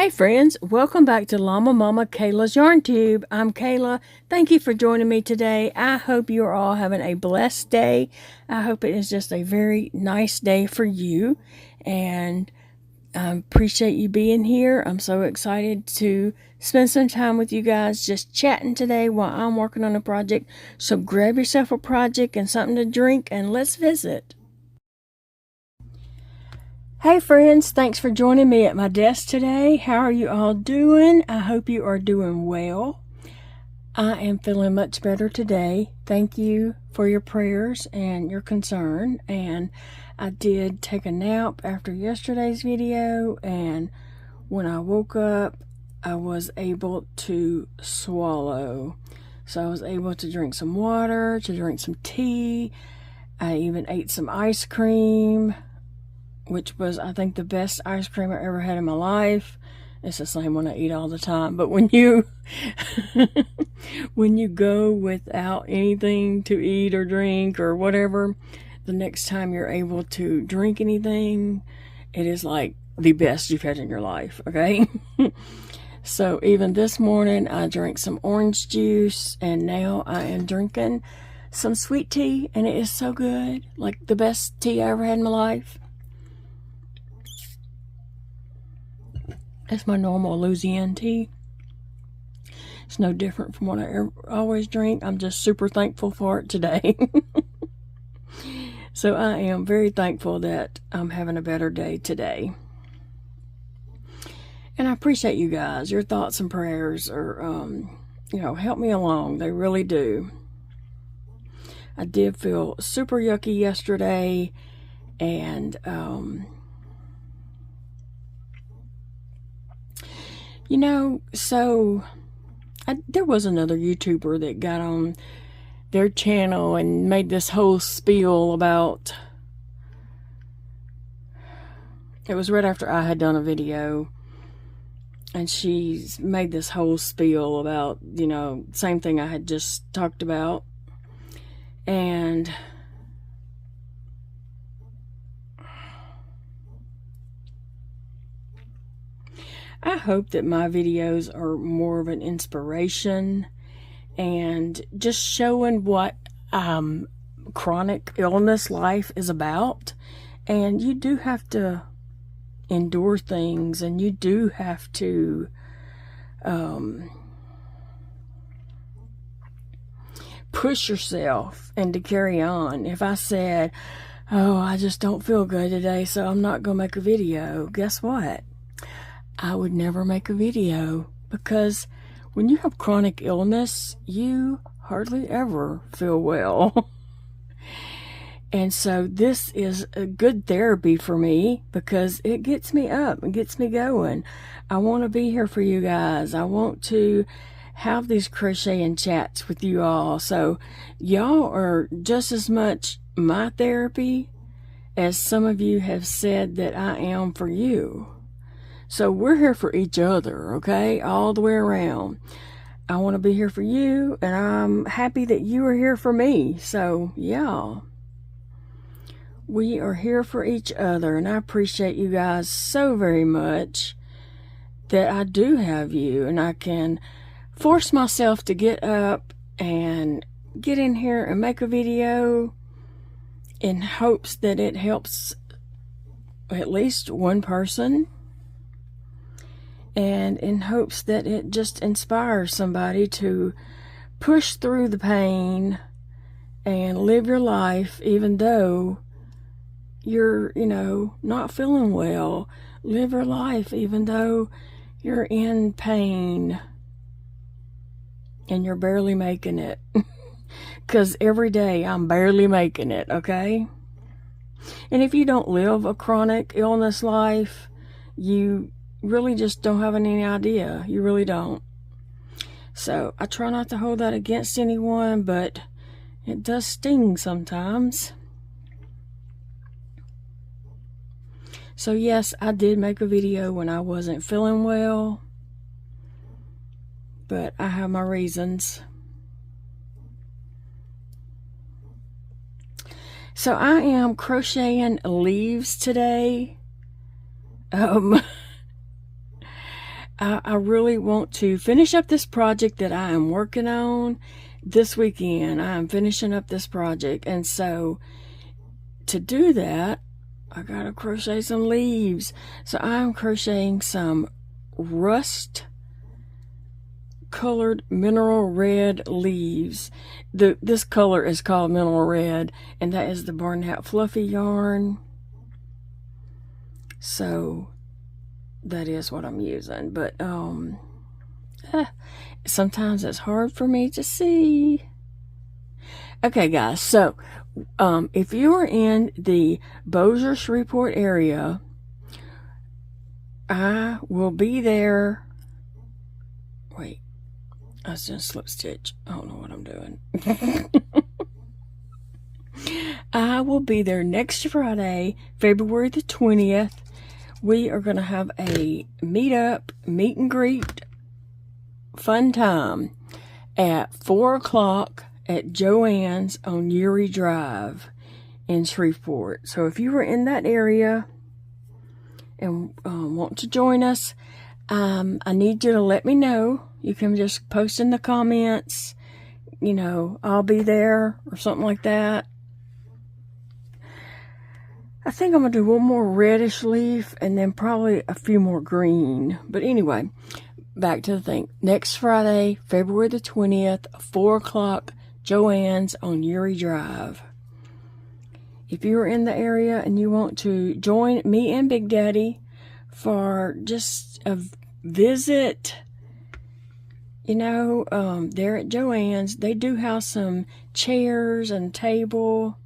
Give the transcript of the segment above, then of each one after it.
Hey friends, welcome back to Llama Mama Kayla's Yarn Tube. I'm Kayla. Thank you for joining me today. I hope you are all having a blessed day. I hope it is just a very nice day for you, and I appreciate you being here. I'm so excited to spend some time with you guys just chatting today while I'm working on a project. So grab yourself a project and something to drink and let's visit. Hey friends, thanks for joining me at my desk today. How are you all doing? I hope you are doing well. I am feeling much better today. Thank you for your prayers and your concern. And I did take a nap after yesterday's video, and when I woke up, I was able to swallow. So I was able to drink some water, to drink some tea. I even ate some ice cream, which was, I think, the best ice cream I ever had in my life. It's the same one I eat all the time. But when you when you go without anything to eat or drink or whatever, the next time you're able to drink anything, it is like the best you've had in your life, okay? So even this morning, I drank some orange juice, and now I am drinking some sweet tea, and it is so good. Like the best tea I ever had in my life. It's my normal Louisiana tea. It's no different from what I always drink. I'm just super thankful for it today. So I am very thankful that I'm having a better day today. And I appreciate you guys. Your thoughts and prayers are, help me along. They really do. I did feel super yucky yesterday, and there was another YouTuber that got on their channel and made this whole spiel about, it was right after I had done a video, and she's made this whole spiel about, same thing I had just talked about. And I hope that my videos are more of an inspiration and just showing what chronic illness life is about. And you do have to endure things, and you do have to push yourself and to carry on. If I said, oh, I just don't feel good today, so I'm not going to make a video, guess what? I would never make a video, because when you have chronic illness, you hardly ever feel well. And so this is a good therapy for me, because it gets me up and gets me going. I want to be here for you guys. I want to have these crocheting chats with you all. So y'all are just as much my therapy as some of you have said that I am for you. So we're here for each other, okay? All the way around. I want to be here for you, and I'm happy that you are here for me. So, yeah. We are here for each other, and I appreciate you guys so very much that I do have you, and I can force myself to get up and get in here and make a video in hopes that it helps at least one person, and in hopes that it just inspires somebody to push through the pain and live your life even though you're, not feeling well. Live your life even though you're in pain and you're barely making it. Because every day I'm barely making it, okay? And if you don't live a chronic illness life, you really just don't have any idea. You really don't. So I try not to hold that against anyone, but it does sting sometimes. So yes, I did make a video when I wasn't feeling well, but I have my reasons. So I am crocheting leaves today. I really want to finish up this project that I am working on this weekend. I am finishing up this project, and so to do that, I gotta crochet some leaves. So I'm crocheting some rust colored mineral red leaves. This color is called mineral red, and that is the Barnett Fluffy yarn. So that is what I'm using, but sometimes it's hard for me to see. Okay, guys, so if you are in the Bossier Shreveport area, I will be there. Wait, I was doing slip stitch. I don't know what I'm doing. I will be there next Friday, February the 20th. We are going to have a meet and greet, fun time at 4 o'clock at Joann's on Uri Drive in Shreveport. So if you are in that area and want to join us, I need you to let me know. You can just post in the comments, you know, I'll be there or something like that. I think I'm going to do one more reddish leaf and then probably a few more green. But anyway, back to the thing. Next Friday, February the 20th, 4 o'clock, Joann's on Uri Drive. If you're in the area and you want to join me and Big Daddy for just a visit, you know, there at Joann's, they do have some chairs and table.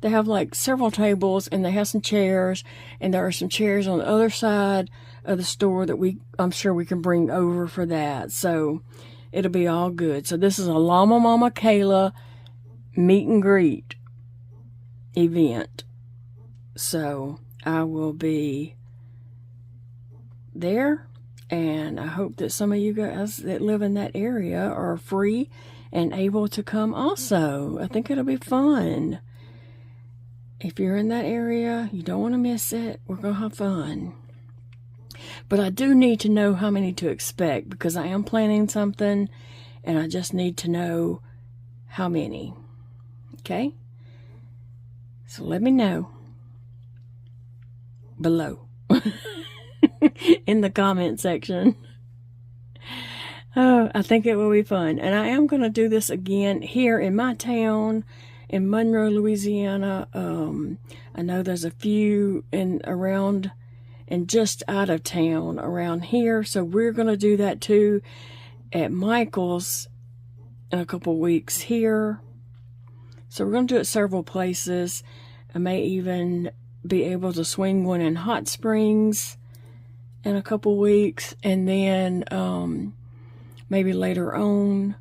They have like several tables, and they have some chairs, and there are some chairs on the other side of the store that I'm sure we can bring over for that. So it'll be all good. So this is a Llama Mama Kayla meet and greet event. So I will be there, and I hope that some of you guys that live in that area are free and able to come also. I think it'll be fun. If you're in that area, you don't want to miss it. We're going to have fun. But I do need to know how many to expect, because I am planning something, and I just need to know how many. Okay? So let me know below in the comment section. Oh, I think it will be fun. And I am going to do this again here in my town, in Monroe, Louisiana. I know there's a few around and just out of town around here, so we're going to do that too at Michael's in a couple weeks here. So we're going to do it several places. I may even be able to swing one in Hot Springs in a couple weeks, and then maybe later on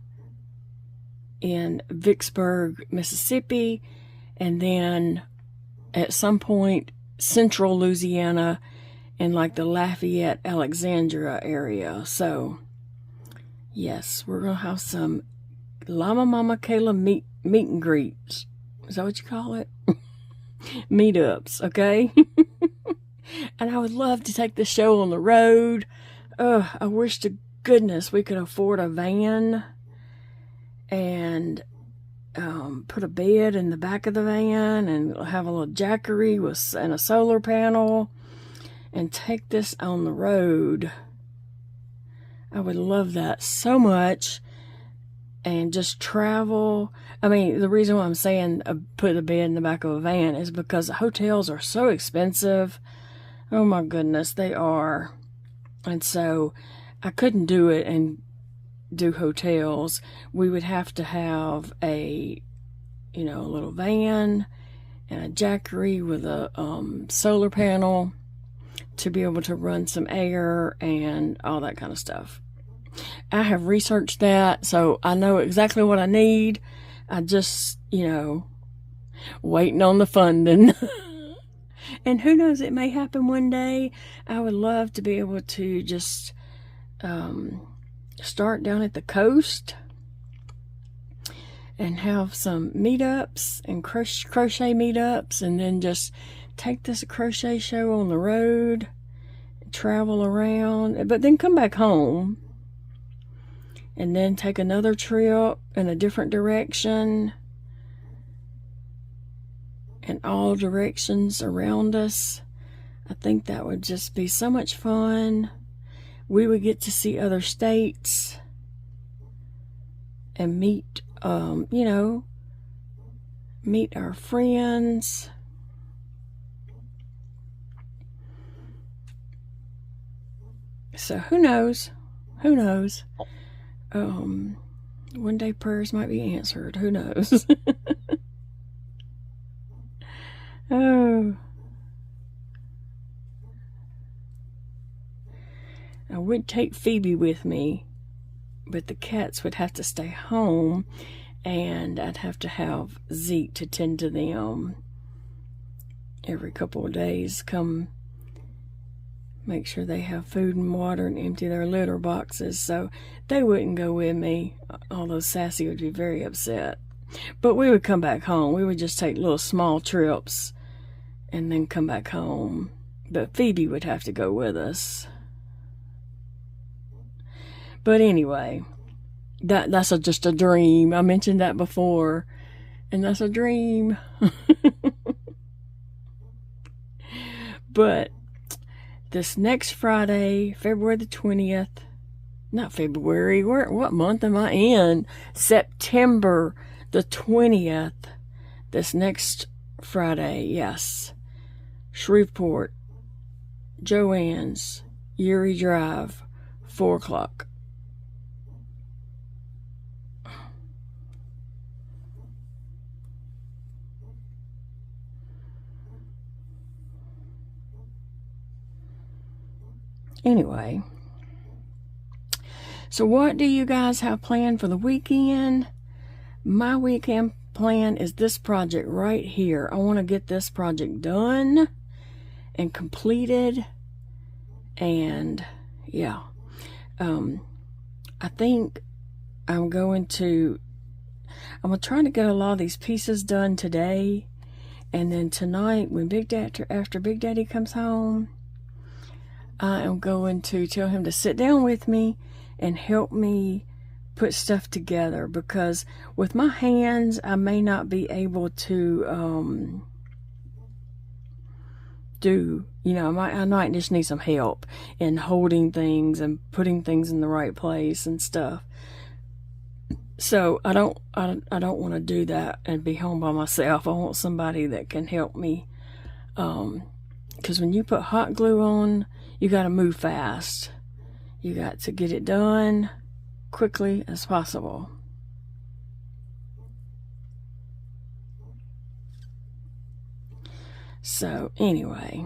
in Vicksburg, Mississippi, and then at some point central Louisiana in like the Lafayette, Alexandria area. So yes, we're gonna have some Llama Mama Kayla meet and greets. Is that what you call it? Meetups, okay? And I would love to take the show on the road. I wish to goodness we could afford a van and put a bed in the back of the van and have a little jackery and a solar panel and take this on the road. I would love that so much. And just travel. I mean, the reason why I'm saying put a bed in the back of a van is because hotels are so expensive. Oh my goodness, they are. And so I couldn't do it and do hotels. We would have to have a little van and a jackery with a solar panel to be able to run some air and all that kind of stuff. I have researched that, so I know exactly what I need. I just, waiting on the funding. And who knows, it may happen one day. I would love to be able to just start down at the coast and have some meetups and crochet meetups, and then just take this crochet show on the road, travel around, but then come back home and then take another trip in a different direction in all directions around us. I think that would just be so much fun. We would get to see other states and meet, meet our friends. So who knows? Who knows? One day prayers might be answered. Who knows? Oh. I would take Phoebe with me, but the cats would have to stay home, and I'd have to have Zeke to tend to them every couple of days. Come make sure they have food and water and empty their litter boxes, so they wouldn't go with me, although Sassy would be very upset. But we would come back home. We would just take little small trips and then come back home. But Phoebe would have to go with us. But anyway, that's just a dream. I mentioned that before, and that's a dream. But this next Friday, February the 20th, not February, what month am I in? September the 20th, this next Friday, yes. Shreveport, Joanne's, Erie Drive, 4 o'clock. Anyway, so what do you guys have planned for the weekend? My weekend plan is this project right here. I want to get this project done and completed, and yeah, I think I'm gonna try to get a lot of these pieces done today, and then tonight when after Big Daddy comes home, I am going to tell him to sit down with me and help me put stuff together, because with my hands I may not be able to I might just need some help in holding things and putting things in the right place and stuff. So I don't want to do that and be home by myself. I want somebody that can help me, because when you put hot glue on, you got to move fast. You got to get it done quickly as possible. So anyway,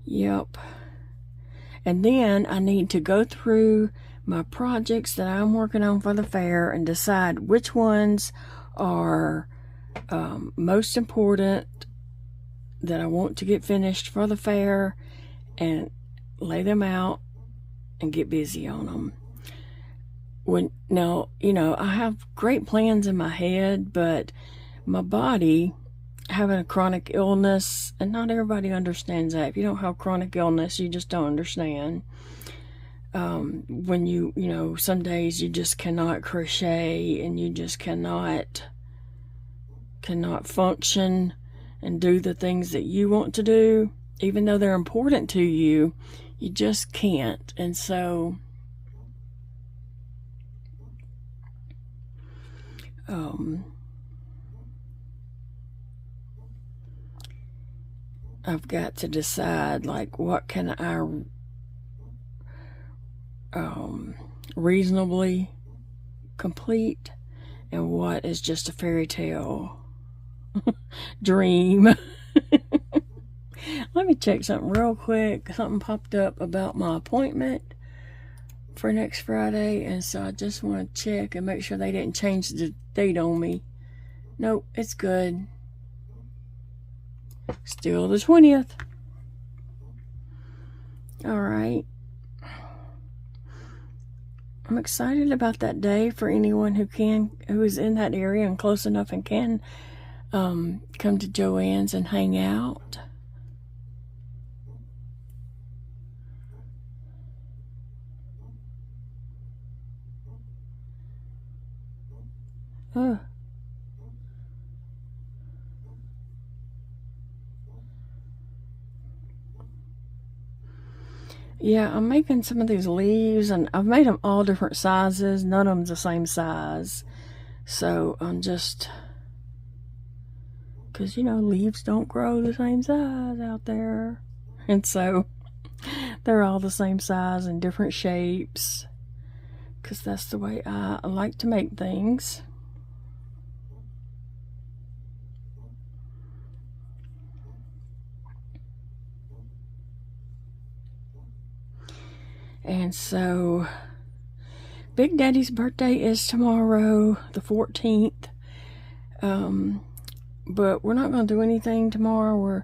yep. And then I need to go through my projects that I'm working on for the fair and decide which ones are most important that I want to get finished for the fair, and lay them out and get busy on them. I have great plans in my head, but my body, having a chronic illness, and not everybody understands that. If you don't have chronic illness, you just don't understand. When some days you just cannot crochet, and you just cannot function and do the things that you want to do, even though they're important to you, you just can't. And so I've got to decide, like, what can I reasonably complete and what is just a fairy tale dream. Let me check something real quick. Something popped up about my appointment for next Friday, and so I just want to check and make sure they didn't change the date on me. Nope, it's good. Still the 20th. Alright. I'm excited about that day for anyone who is in that area and close enough and can come to Joanne's and hang out. Yeah, I'm making some of these leaves, and I've made them all different sizes. None of them's the same size. So I'm just, because, you know, leaves don't grow the same size out there. And so they're all the same size and different shapes, because that's the way I like to make things. And so Big Daddy's birthday is tomorrow, the 14th. But we're not going to do anything tomorrow.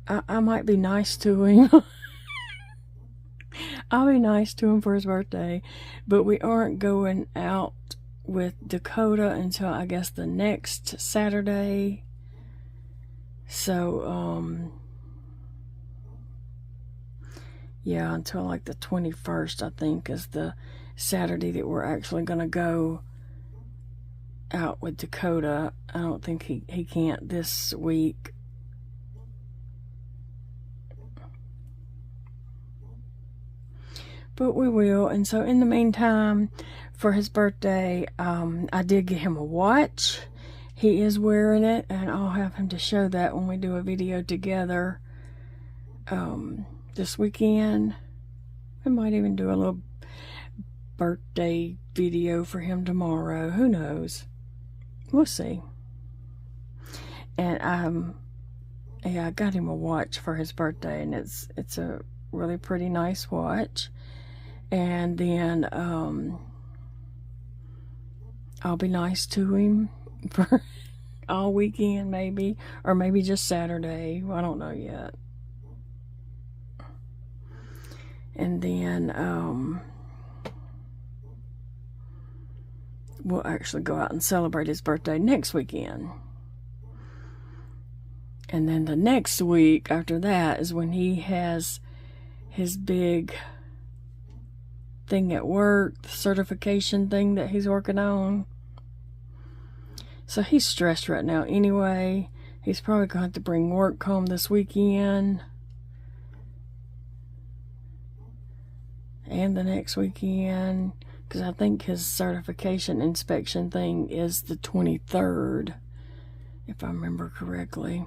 I might be nice to him. I'll be nice to him for his birthday. But we aren't going out with Dakota until, I guess, the next Saturday. So, yeah, until like the 21st, I think, is the Saturday that we're actually going to go out with Dakota. I don't think he can't this week. But we will. And so in the meantime, for his birthday, I did get him a watch. He is wearing it, and I'll have him to show that when we do a video together this weekend. I might even do a little birthday video for him tomorrow. Who knows? We'll see. And yeah, I got him a watch for his birthday, and it's a really pretty nice watch. And then I'll be nice to him for all weekend, maybe, or maybe just Saturday. I don't know yet. And then we'll actually go out and celebrate his birthday next weekend. And then the next week after that is when he has his big thing at work, the certification thing that he's working on. So he's stressed right now anyway. He's probably going to have to bring work home this weekend. And the next weekend, because I think his certification inspection thing is the 23rd, if I remember correctly.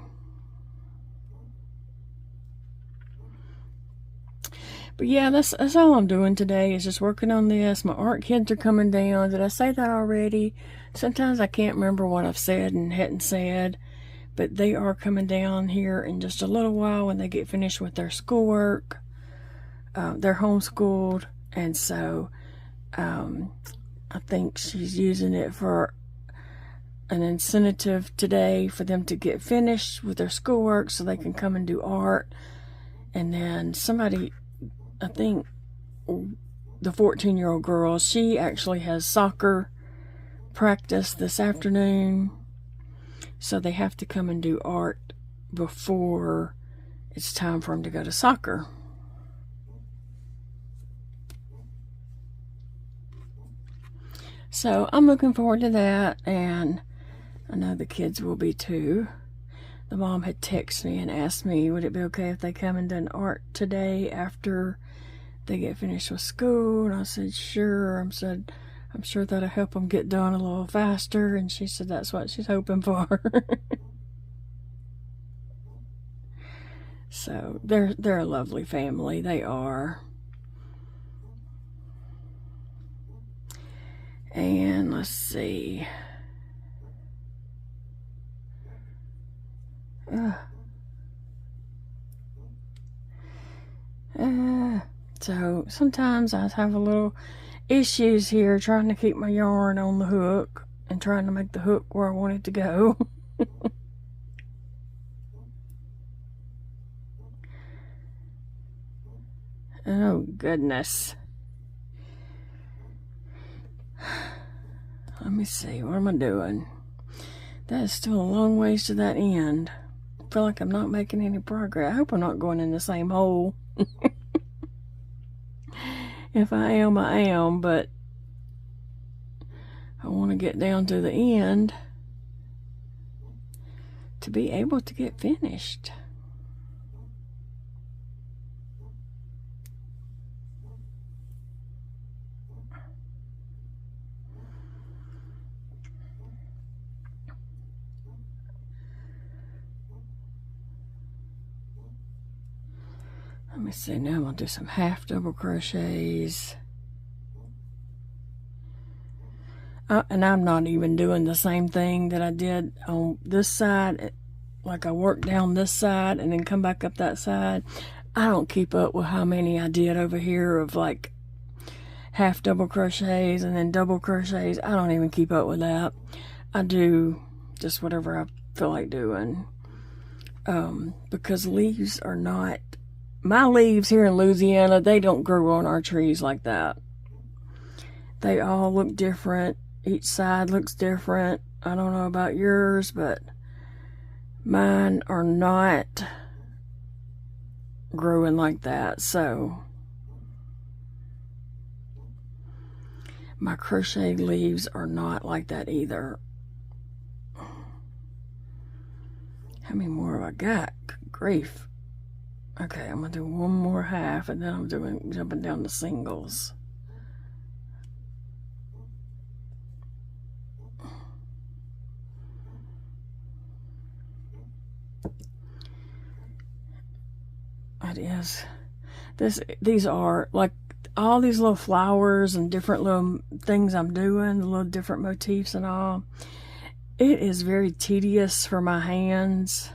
But yeah, that's all I'm doing today, is just working on this. My art kids are coming down. Did I say that already? Sometimes I can't remember what I've said and hadn't said, but they are coming down here in just a little while when they get finished with their schoolwork. They're homeschooled, and so I think she's using it for an incentive today for them to get finished with their schoolwork so they can come and do art. And then somebody, I think the 14-year-old girl, she actually has soccer practice this afternoon, so they have to come and do art before it's time for them to go to soccer. So I'm looking forward to that, and I know the kids will be too. The mom had texted me and asked me, would it be okay if they come and do art today after they get finished with school? And I said, sure. I said, I'm sure that'll help them get done a little faster. And she said that's what she's hoping for. So they're a lovely family. They are. And let's see. So sometimes I have a little issues here trying to keep my yarn on the hook and trying to make the hook where I want it to go. Oh goodness. Let me see, what am I doing? That is still a long ways to that end. I feel like I'm not making any progress. I hope I'm not going in the same hole. If I am, I am, but I want to get down to the end to be able to get finished. Let me see, now I'm going to do some half double crochets. And I'm not even doing the same thing that I did on this side. Like I work down this side and then come back up that side. I don't keep up with how many I did over here of like half double crochets and then double crochets. I don't even keep up with that. I do just whatever I feel like doing. Because leaves are not... My leaves here in Louisiana, they don't grow on our trees like that. They all look different. Each side looks different. I don't know about yours, but mine are not growing like that. So my crochet leaves are not like that either. How many more have I got? Good grief. Okay, I'm going to do one more half and then I'm jumping down to singles. It is. These are like all these little flowers and different little things I'm doing, the little different motifs and all. It is very tedious for my hands,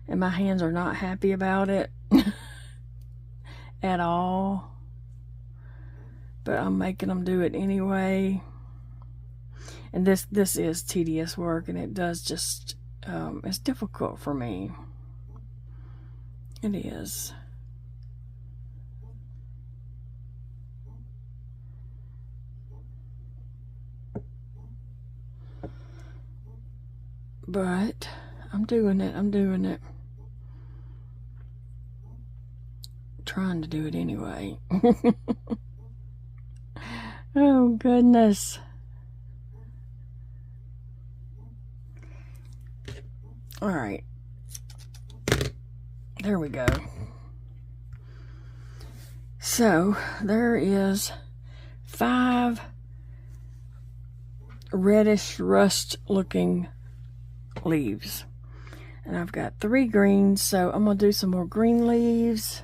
and my hands are not happy about it at all. But I'm making them do it anyway. And this is tedious work, and it does just it's difficult for me. It is. But I'm doing it. I'm doing it. Trying to do it anyway. Oh, goodness. All right. There we go. So there is 5 reddish rust looking leaves, and I've got 3 greens, so I'm gonna do some more green leaves.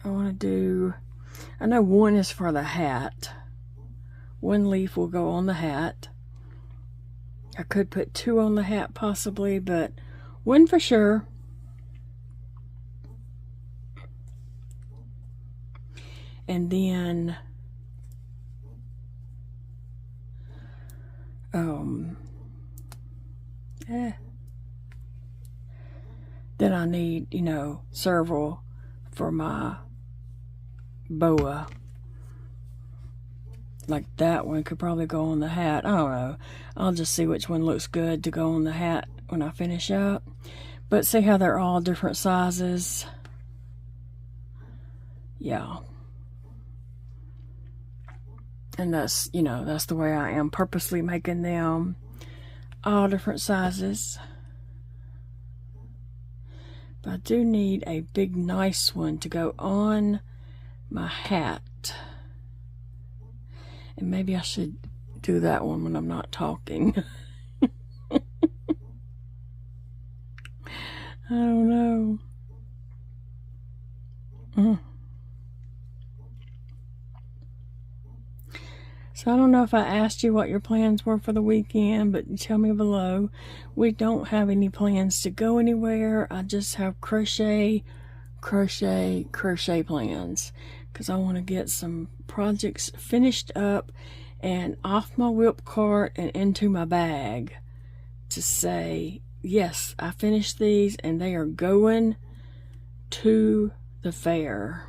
I know one is for the hat. One leaf will go on the hat. I could put 2 on the hat possibly, but one for sure. And then then I need, several for my boa. Like that one could probably go on the hat. I don't know. I'll just see which one looks good to go on the hat when I finish up. But see how they're all different sizes? Yeah. And that's, that's the way I am, purposely making them all different sizes. But I do need a big, nice one to go on my hat. And maybe I should do that one when I'm not talking. I don't know. So I don't know if I asked you what your plans were for the weekend, but tell me below. We don't have any plans to go anywhere. I just have crochet plans, because I want to get some projects finished up and off my whip cart and into my bag to say, yes, I finished these and they are going to the fair.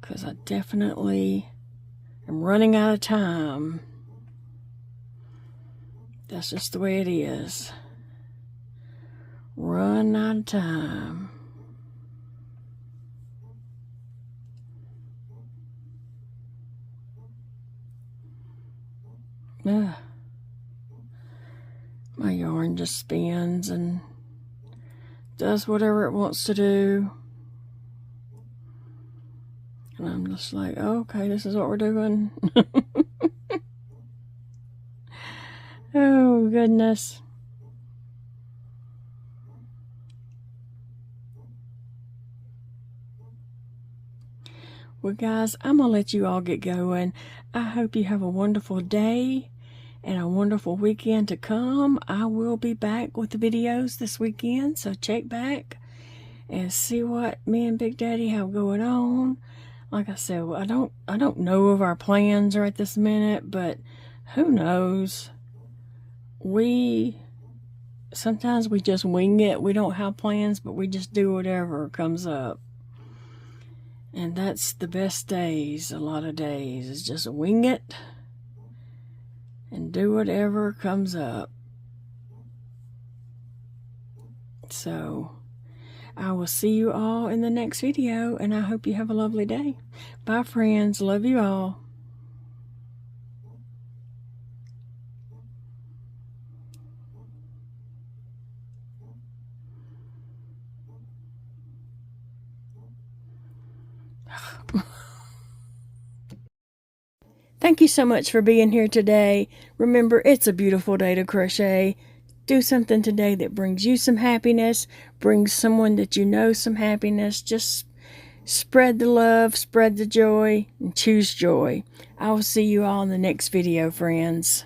Because I definitely am running out of time. That's just the way it is. Run out of time. My yarn just spins and does whatever it wants to do. And I'm just like, okay, this is what we're doing. Oh, goodness. Well, guys, I'm going to let you all get going. I hope you have a wonderful day and a wonderful weekend to come. I will be back with the videos this weekend, so check back and see what me and Big Daddy have going on. Like I said, I don't know of our plans right this minute, but who knows? Sometimes we just wing it. We don't have plans, but we just do whatever comes up. And that's the best days, a lot of days, is just wing it and do whatever comes up. So I will see you all in the next video, and I hope you have a lovely day. Bye, friends. Love you all. Thank you so much for being here today. Remember, it's a beautiful day to crochet. Do something today that brings you some happiness, brings someone that you know some happiness. Just spread the love, spread the joy, and choose joy. I will see you all in the next video, friends.